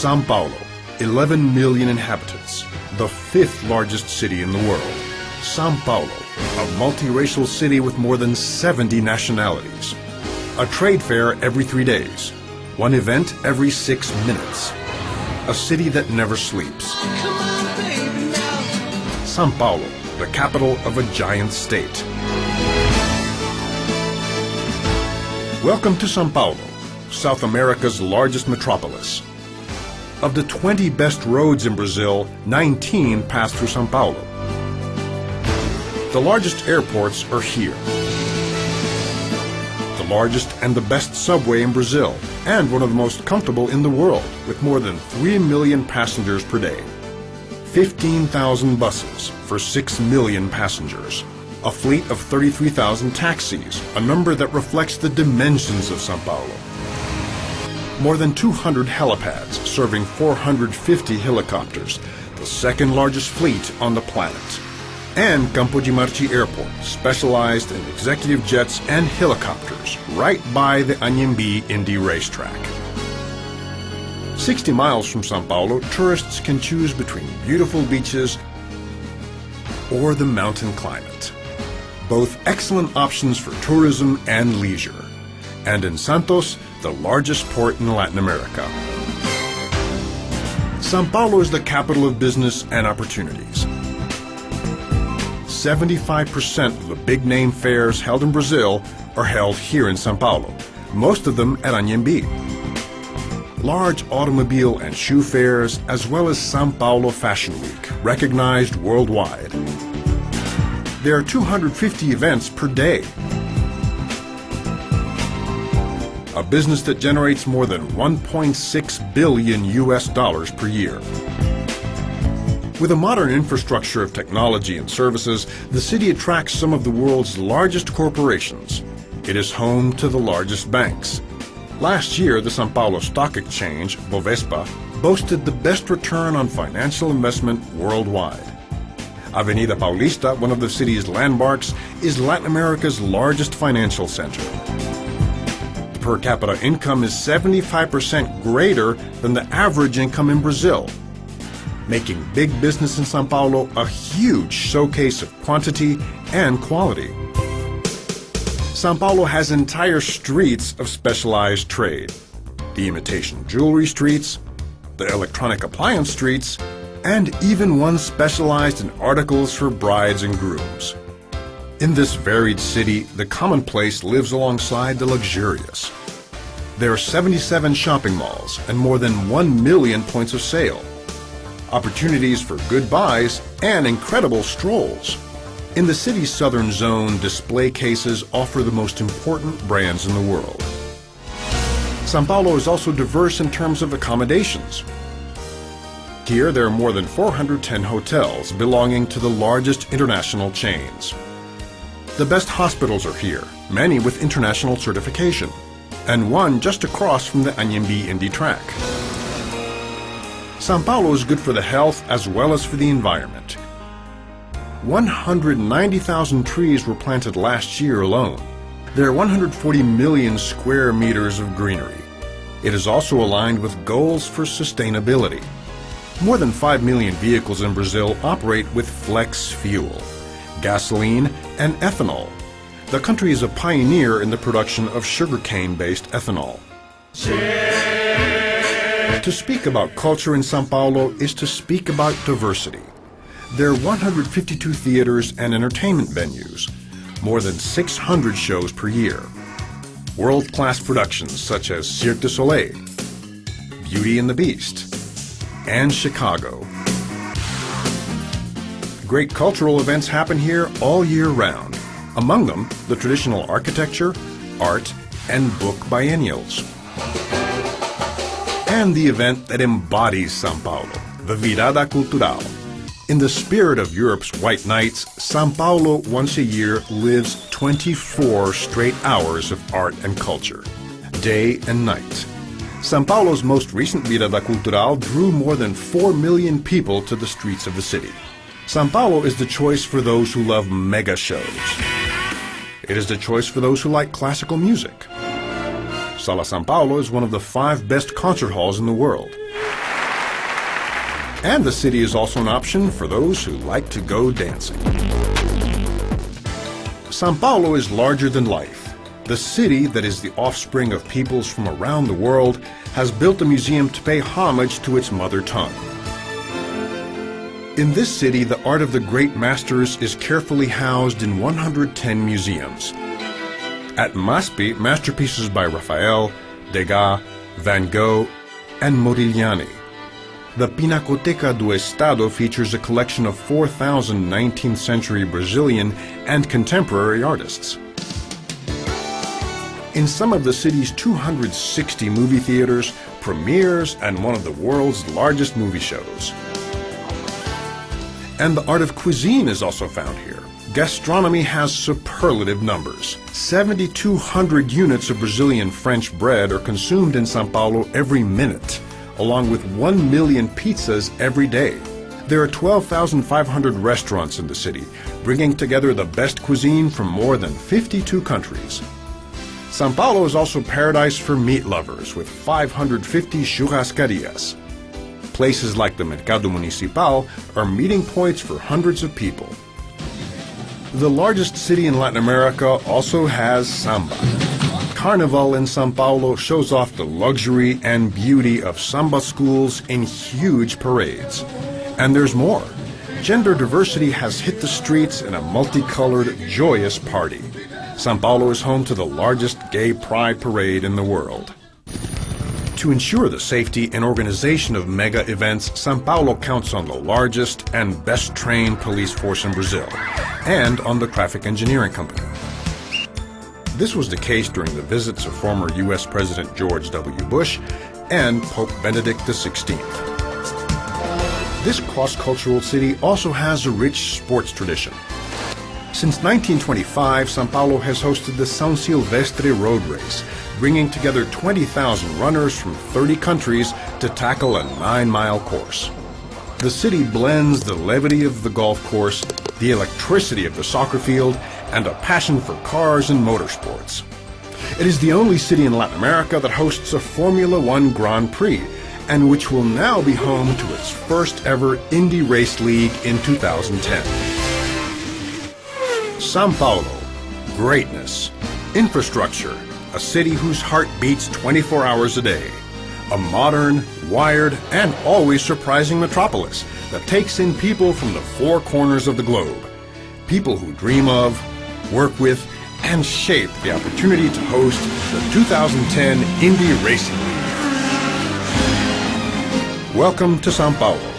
São Paulo, 11 million inhabitants, the fifth largest city in the world. São Paulo, a multiracial city with more than 70 nationalities. A trade fair every 3 days. One event every 6 minutes. A city that never sleeps. São Paulo, the capital of a giant state. Welcome to São Paulo, South America's largest metropolis. Of the 20 best roads in Brazil, 19 pass through São Paulo. The largest airports are here. The largest and the best subway in Brazil, and one of the most comfortable in the world, with more than 3 million passengers per day. 15,000 buses for 6 million passengers. A fleet of 33,000 taxis, a number that reflects the dimensions of São Paulo. More than 200 helipads serving 450 helicopters, the second largest fleet on the planet. And Campo de Marte Airport, specialized in executive jets and helicopters, right by the Paulo Indy racetrack. 60 miles from São Paulo, tourists can choose between beautiful beaches or the mountain climate. Both excellent options for tourism and leisure. And in Santos, the largest port in Latin America. São Paulo is the capital of business and opportunities. 75% of the big-name fairs held in Brazil are held here in São Paulo, most of them at Anhembi. Large automobile and shoe fairs, as well as São Paulo Fashion Week, recognized worldwide. There are 250 events per day. A business that generates more than $1.6 billion per year. With a modern infrastructure of technology and services, the city attracts some of the world's largest corporations. It is home to the largest banks. Last year, the São Paulo Stock Exchange, Bovespa, boasted the best return on financial investment worldwide. Avenida Paulista, one of the city's landmarks, is Latin America's largest financial center. The per capita income is 75% greater than the average income in Brazil, making big business in São Paulo a huge showcase of quantity and quality. São Paulo has entire streets of specialized trade. The imitation jewelry streets, the electronic appliance streets, and even one specialized in articles for brides and grooms. In this varied city, the commonplace lives alongside the luxurious. There are 77 shopping malls and more than 1 million points of sale. Opportunities for good buys and incredible strolls. In the city's southern zone, display cases offer the most important brands in the world. São Paulo is also diverse in terms of accommodations. Here, there are more than 410 hotels belonging to the largest international chains. The best hospitals are here, many with international certification, and one just across from the Anhembi Indy track. São Paulo is good for the health as well as for the environment. 190,000 trees were planted last year alone. There are 140 million square meters of greenery. It is also aligned with goals for sustainability. More than 5 million vehicles in Brazil operate with flex fuel, gasoline, and ethanol. The country is a pioneer in the production of sugarcane-based ethanol. To speak about culture in São Paulo is to speak about diversity. There are 152 theaters and entertainment venues, more than 600 shows per year. World-class productions such as Cirque du Soleil, Beauty and the Beast, and Chicago. Great cultural events happen here all year round. Among them, the traditional architecture, art, and book biennials. And the event that embodies São Paulo, the Virada Cultural. In the spirit of Europe's White Nights, São Paulo once a year lives 24 straight hours of art and culture, day and night. São Paulo's most recent Virada Cultural drew more than 4 million people to the streets of the city. São Paulo is the choice for those who love mega shows. It is the choice for those who like classical music. Sala São Paulo is one of the 5 best concert halls in the world. And the city is also an option for those who like to go dancing. São Paulo is larger than life. The city, that is the offspring of peoples from around the world, has built a museum to pay homage to its mother tongue. In this city, the art of the great masters is carefully housed in 110 museums. At MASPI, masterpieces by Raphael, Degas, Van Gogh, and Modigliani. The Pinacoteca do Estado features a collection of 4,000 19th century Brazilian and contemporary artists. In some of the city's 260 movie theaters, premieres, and one of the world's largest movie shows. And the art of cuisine is also found here. Gastronomy has superlative numbers. 7,200 units of Brazilian French bread are consumed in São Paulo every minute, along with 1 million pizzas every day. There are 12,500 restaurants in the city, bringing together the best cuisine from more than 52 countries. São Paulo is also paradise for meat lovers, with 550 churrascarias. Places like the Mercado Municipal are meeting points for hundreds of people. The largest city in Latin America also has samba. Carnival in São Paulo shows off the luxury and beauty of samba schools in huge parades. And there's more. Gender diversity has hit the streets in a multicolored, joyous party. São Paulo is home to the largest gay pride parade in the world. To ensure the safety and organization of mega events, São Paulo counts on the largest and best-trained police force in Brazil, and on the traffic engineering company. This was the case during the visits of former U.S. President George W. Bush and Pope Benedict XVI. This cross-cultural city also has a rich sports tradition. Since 1925, São Paulo has hosted the São Silvestre Road Race, bringing together 20,000 runners from 30 countries to tackle a 9-mile course. The city blends the levity of the golf course, the electricity of the soccer field, and a passion for cars and motorsports. It is the only city in Latin America that hosts a Formula One Grand Prix, and which will now be home to its first ever Indy Race League in 2010. São Paulo, greatness, infrastructure, a city whose heart beats 24 hours a day. A modern, wired, and always surprising metropolis that takes in people from the four corners of the globe. People who dream of, work with, and shape the opportunity to host the 2010 Indy Racing League. Welcome to São Paulo.